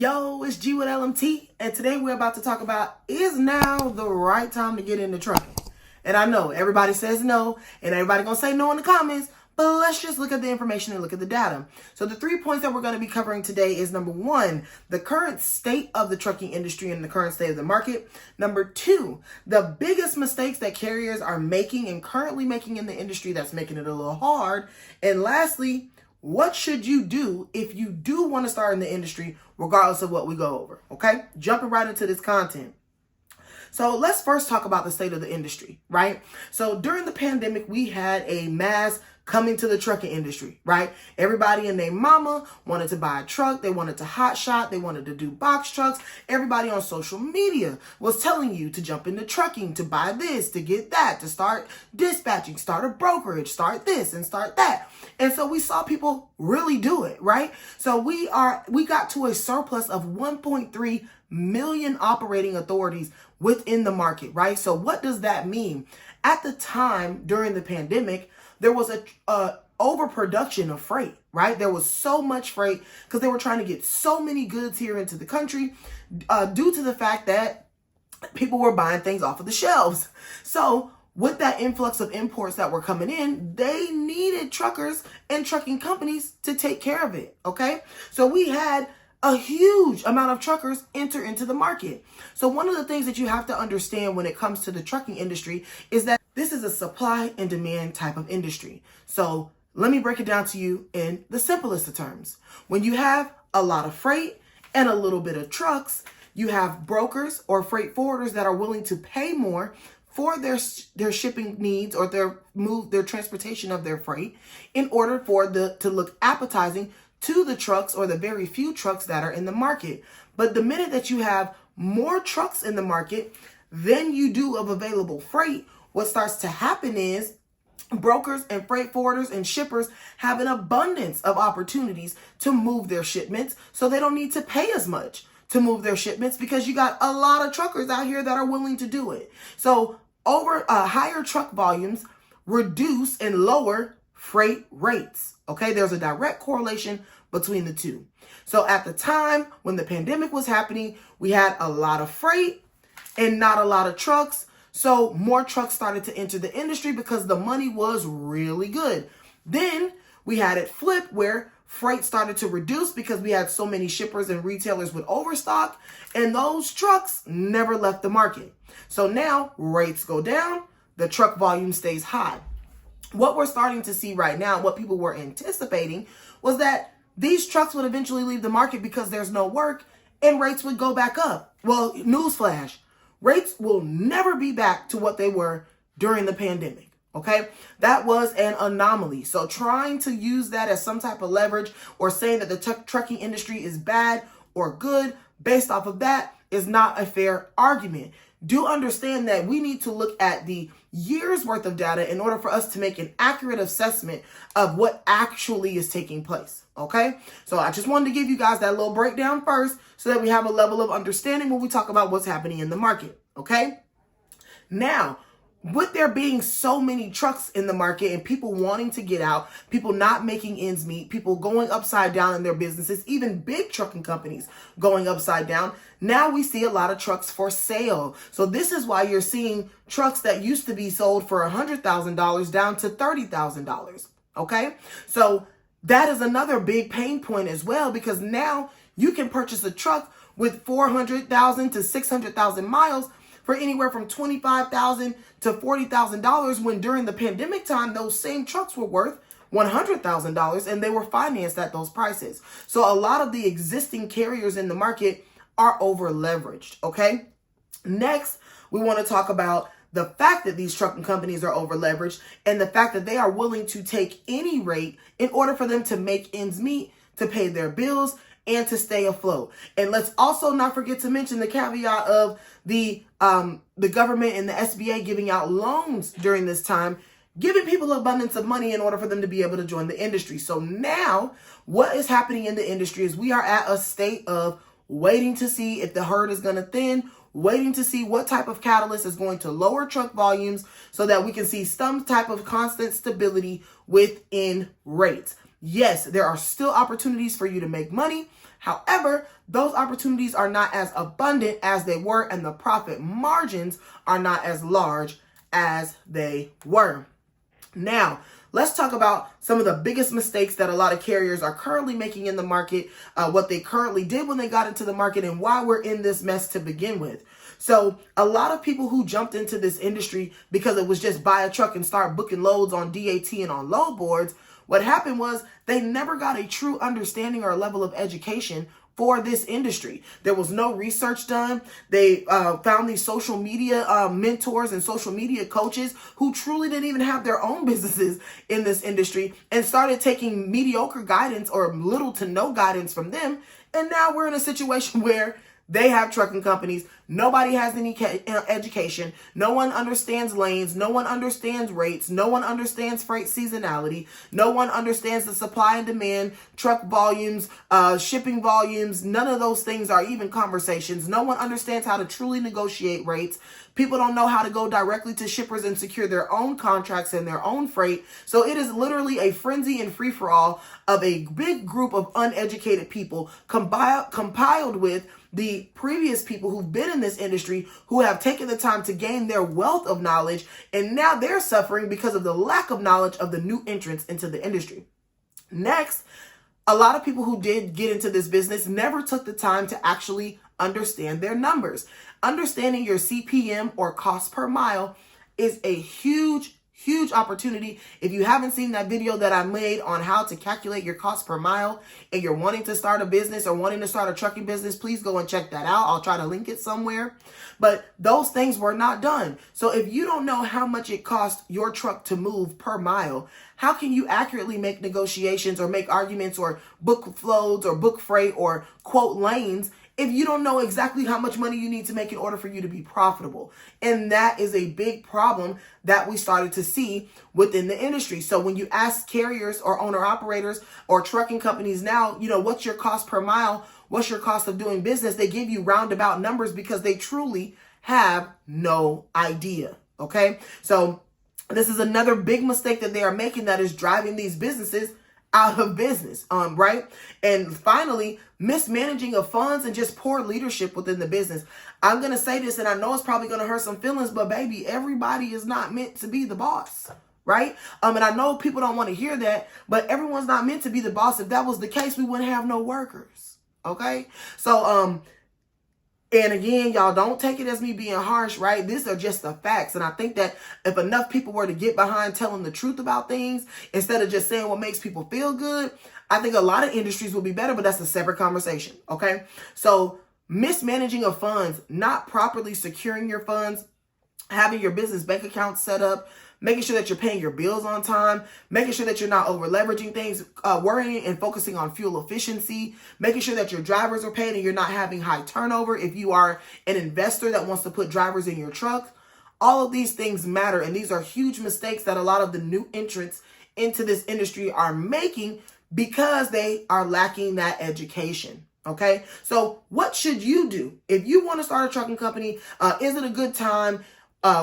Yo, it's G with LMT, and today we're about to talk about, is now the right time to get into trucking? And I know everybody says no, and everybody gonna say no in the comments, but let's just look at the information and look at the data. So the 3 points that we're gonna be covering today is number one, the current state of the trucking industry and the current state of the market. Number two, the biggest mistakes that carriers are making and currently making in the industry that's making it a little hard. And lastly, what should you do if you do want to start in the industry, regardless of what we go over, okay? Jumping right into this content. So let's first talk about the state of the industry, right? So during the pandemic, we had a mass coming to the trucking industry, right? Everybody and their mama wanted to buy a truck. They wanted to hot shot. They wanted to do box trucks. Everybody on social media was telling you to jump into trucking, to buy this, to get that, to start dispatching, start a brokerage, start this and start that. And so we saw people really do it, right? So we got to a surplus of 1.3 million operating authorities within the market, right? So what does that mean? At the time during the pandemic, there was a overproduction of freight, right? There was so much freight because they were trying to get so many goods here into the country due to the fact that people were buying things off of the shelves. So with that influx of imports that were coming in, they needed truckers and trucking companies to take care of it, okay? So we had a huge amount of truckers enter into the market. So one of the things that you have to understand when it comes to the trucking industry is that this is a supply and demand type of industry. So let me break it down to you in the simplest of terms. When you have a lot of freight and a little bit of trucks, you have brokers or freight forwarders that are willing to pay more for their shipping needs or their transportation of their freight in order for to look appetizing to the trucks or the very few trucks that are in the market. But the minute that you have more trucks in the market than you do of available freight, what starts to happen is brokers and freight forwarders and shippers have an abundance of opportunities to move their shipments, so they don't need to pay as much to move their shipments because you got a lot of truckers out here that are willing to do it. So higher truck volumes reduce and lower freight rates. Okay, there's a direct correlation between the two. So at the time when the pandemic was happening, we had a lot of freight and not a lot of trucks. So more trucks started to enter the industry because the money was really good. Then we had it flip where freight started to reduce because we had so many shippers and retailers with overstock, and those trucks never left the market. So now rates go down, the truck volume stays high. What we're starting to see right now, what people were anticipating, was that these trucks would eventually leave the market because there's no work and rates would go back up. Well, newsflash, rates will never be back to what they were during the pandemic. Okay, that was an anomaly. So trying to use that as some type of leverage or saying that the trucking industry is bad or good based off of that is not a fair argument. Do understand that we need to look at the years worth of data in order for us to make an accurate assessment of what actually is taking place. Okay, so I just wanted to give you guys that little breakdown first so that we have a level of understanding when we talk about what's happening in the market. Okay, now, with there being so many trucks in the market and people wanting to get out, people not making ends meet, people going upside down in their businesses, even big trucking companies going upside down, now we see a lot of trucks for sale. So this is why you're seeing trucks that used to be sold for $100,000 down to $30,000. Okay, so that is another big pain point as well, because now you can purchase a truck with 400,000 to 600,000 miles for anywhere from $25,000 to $40,000, when during the pandemic time, those same trucks were worth $100,000 and they were financed at those prices. So a lot of the existing carriers in the market are over leveraged. Okay. Next, we want to talk about the fact that these trucking companies are over leveraged and the fact that they are willing to take any rate in order for them to make ends meet, to pay their bills, and to stay afloat. And let's also not forget to mention the caveat of the government and the SBA giving out loans during this time, giving people abundance of money in order for them to be able to join the industry. So now what is happening in the industry is we are at a state of waiting to see if the herd is going to thin, waiting to see what type of catalyst is going to lower truck volumes so that we can see some type of constant stability within rates. Yes, there are still opportunities for you to make money. However, those opportunities are not as abundant as they were, and the profit margins are not as large as they were. Now, let's talk about some of the biggest mistakes that a lot of carriers are currently making in the market, what they currently did when they got into the market, and why we're in this mess to begin with. So a lot of people who jumped into this industry because it was just buy a truck and start booking loads on DAT and on load boards, what happened was they never got a true understanding or level of education for this industry. There was no research done. They found these social media mentors and social media coaches who truly didn't even have their own businesses in this industry, and started taking mediocre guidance or little to no guidance from them. And now we're in a situation where they have trucking companies. Nobody has any education. No one understands lanes. No one understands rates. No one understands freight seasonality. No one understands the supply and demand, truck volumes, shipping volumes. None of those things are even conversations. No one understands how to truly negotiate rates. People don't know how to go directly to shippers and secure their own contracts and their own freight. So it is literally a frenzy and free-for-all of a big group of uneducated people compiled with the previous people who've been in this industry, who have taken the time to gain their wealth of knowledge, and now they're suffering because of the lack of knowledge of the new entrants into the industry. Next, a lot of people who did get into this business never took the time to actually understand their numbers. Understanding your CPM, or cost per mile, is a huge opportunity. If you haven't seen that video that I made on how to calculate your cost per mile, and you're wanting to start a business or wanting to start a trucking business, please go and check that out. I'll try to link it somewhere. But those things were not done. So if you don't know how much it costs your truck to move per mile, how can you accurately make negotiations or make arguments or book flows or book freight or quote lanes if you don't know exactly how much money you need to make in order for you to be profitable? And that is a big problem that we started to see within the industry. So when you ask carriers or owner operators or trucking companies now, what's your cost per mile? What's your cost of doing business? They give you roundabout numbers because they truly have no idea. Okay. So this is another big mistake that they are making that is driving these businesses out of business, right? And finally, mismanaging of funds and just poor leadership within the business. I'm going to say this, and I know it's probably going to hurt some feelings, but baby, everybody is not meant to be the boss, right? And I know people don't want to hear that, but everyone's not meant to be the boss. If that was the case, we wouldn't have no workers, okay? So, and again, y'all, don't take it as me being harsh, right? These are just the facts. And I think that if enough people were to get behind telling the truth about things instead of just saying what makes people feel good, I think a lot of industries will be better, but that's a separate conversation, okay? So mismanaging of funds, not properly securing your funds, having your business bank account set up, making sure that you're paying your bills on time, making sure that you're not over leveraging things, worrying and focusing on fuel efficiency, making sure that your drivers are paid and you're not having high turnover. If you are an investor that wants to put drivers in your truck, all of these things matter. And these are huge mistakes that a lot of the new entrants into this industry are making because they are lacking that education. Okay. So what should you do? If you want to start a trucking company, is it a good time?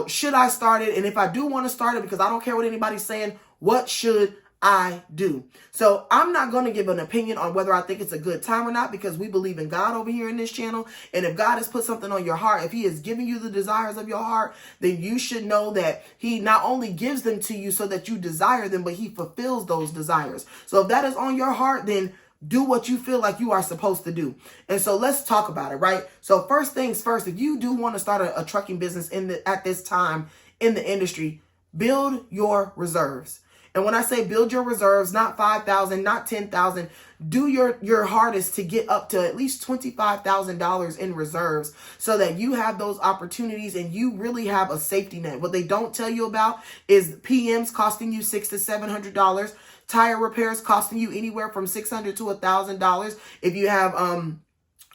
Should I start it? And if I do want to start it, because I don't care what anybody's saying, what should I do? So I'm not going to give an opinion on whether I think it's a good time or not, because we believe in God over here in this channel. And if God has put something on your heart, if he is giving you the desires of your heart, then you should know that he not only gives them to you so that you desire them, but he fulfills those desires. So if that is on your heart, then do what you feel like you are supposed to do. And so let's talk about it, right? So first things first, if you do want to start a trucking business at this time in the industry, build your reserves. And when I say build your reserves, not 5,000, not 10,000, do your hardest to get up to at least $25,000 in reserves so that you have those opportunities and you really have a safety net. What they don't tell you about is PMs costing you $600 to $700. Tire repairs costing you anywhere from $600 to $1,000. If you have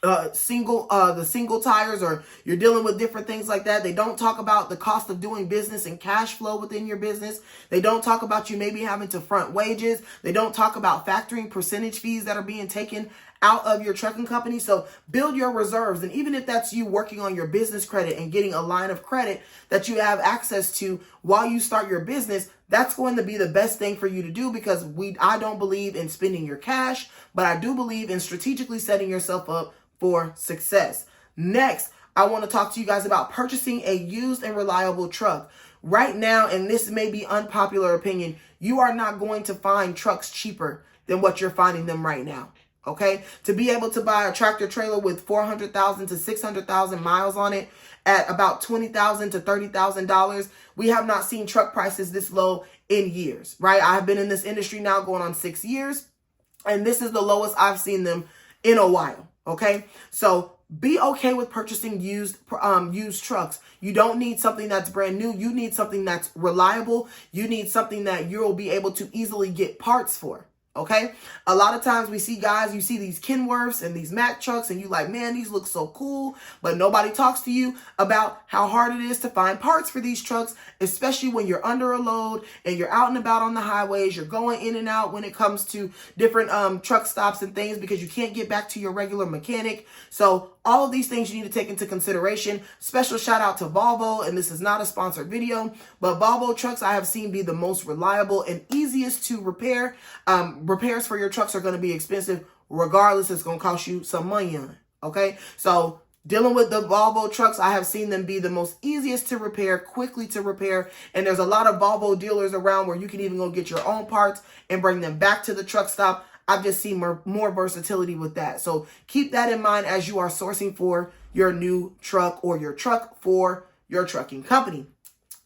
the single tires, or you're dealing with different things like that. They don't talk about the cost of doing business and cash flow within your business. They don't talk about you maybe having to front wages. They don't talk about factoring percentage fees that are being taken out of your trucking company. So build your reserves. And even if that's you working on your business credit and getting a line of credit that you have access to while you start your business, that's going to be the best thing for you to do, because I don't believe in spending your cash, but I do believe in strategically setting yourself up for success. Next, I want to talk to you guys about purchasing a used and reliable truck. Right now, and this may be unpopular opinion, you are not going to find trucks cheaper than what you're finding them right now. Okay, to be able to buy a tractor trailer with 400,000 to 600,000 miles on it at about $20,000 to $30,000, we have not seen truck prices this low in years, right? I have been in this industry now going on 6 years, and this is the lowest I've seen them in a while. Okay, so be okay with purchasing used trucks. You don't need something that's brand new. You need something that's reliable. You need something that you'll be able to easily get parts for. Okay, a lot of times we see guys, you see these Kenworths and these Mack trucks, and you like, man, these look so cool, but nobody talks to you about how hard it is to find parts for these trucks, especially when you're under a load and you're out and about on the highways. You're going in and out when it comes to different truck stops and things, because you can't get back to your regular mechanic. So all of these things you need to take into consideration. Special shout out to Volvo, and this is not a sponsored video, but Volvo trucks I have seen be the most reliable and easiest to repair. Repairs for your trucks are going to be expensive regardless. It's going to cost you some money on it. Okay, so dealing with the Volvo trucks, I have seen them be the most easiest to repair, quickly to repair, and there's a lot of Volvo dealers around where you can even go get your own parts and bring them back to the truck stop. I've just seen more versatility with that. So keep that in mind as you are sourcing for your new truck or your truck for your trucking company.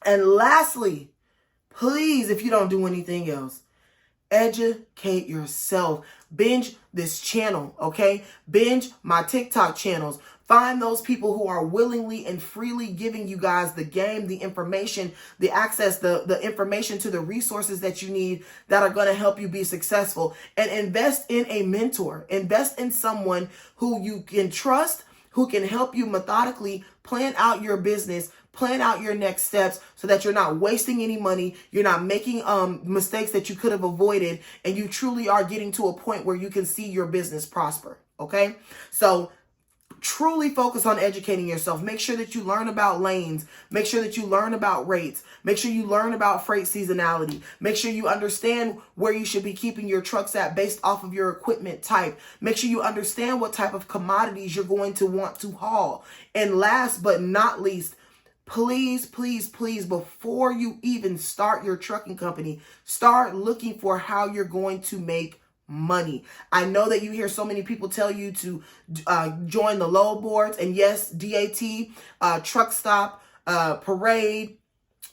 And lastly, please, if you don't do anything else, educate yourself. Binge this channel, okay? Binge my TikTok channels. Find those people who are willingly and freely giving you guys the game, the information, the access, the information to the resources that you need that are going to help you be successful. And invest in a mentor. Invest in someone who you can trust, who can help you methodically plan out your business, plan out your next steps, so that you're not wasting any money, you're not making mistakes that you could have avoided, and you truly are getting to a point where you can see your business prosper, okay? So truly focus on educating yourself. Make sure that you learn about lanes. Make sure that you learn about rates. Make sure you learn about freight seasonality. Make sure you understand where you should be keeping your trucks at based off of your equipment type. Make sure you understand what type of commodities you're going to want to haul. And last but not least, please, please, please, before you even start your trucking company, start looking for how you're going to make money. I know that you hear so many people tell you to join the load boards, and yes, DAT, Truck Stop, Parade,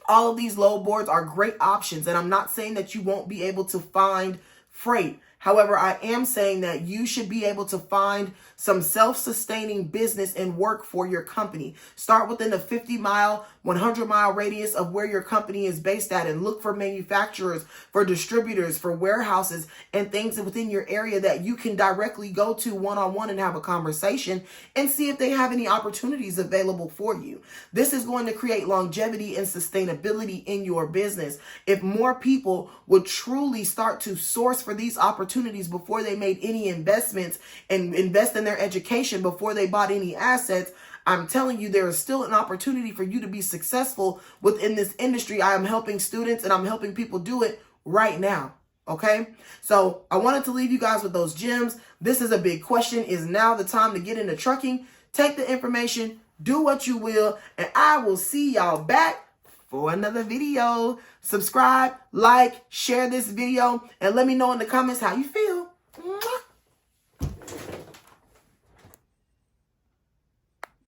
all of these load boards are great options, and I'm not saying that you won't be able to find freight. However, I am saying that you should be able to find some self-sustaining business and work for your company. Start within the 50-mile, 100-mile radius of where your company is based at, and look for manufacturers, for distributors, for warehouses, and things within your area that you can directly go to one-on-one and have a conversation and see if they have any opportunities available for you. This is going to create longevity and sustainability in your business. If more people would truly start to source for these opportunities before they made any investments and invest in their education before they bought any assets, I'm telling you, there is still an opportunity for you to be successful within this industry. I am helping students and I'm helping people do it right now. Okay, so I wanted to leave you guys with those gems. This is a big question. Is now the time to get into trucking? Take the information, do what you will, and I will see y'all back for another video. Subscribe, like, share this video, and let me know in the comments how you feel. Mwah.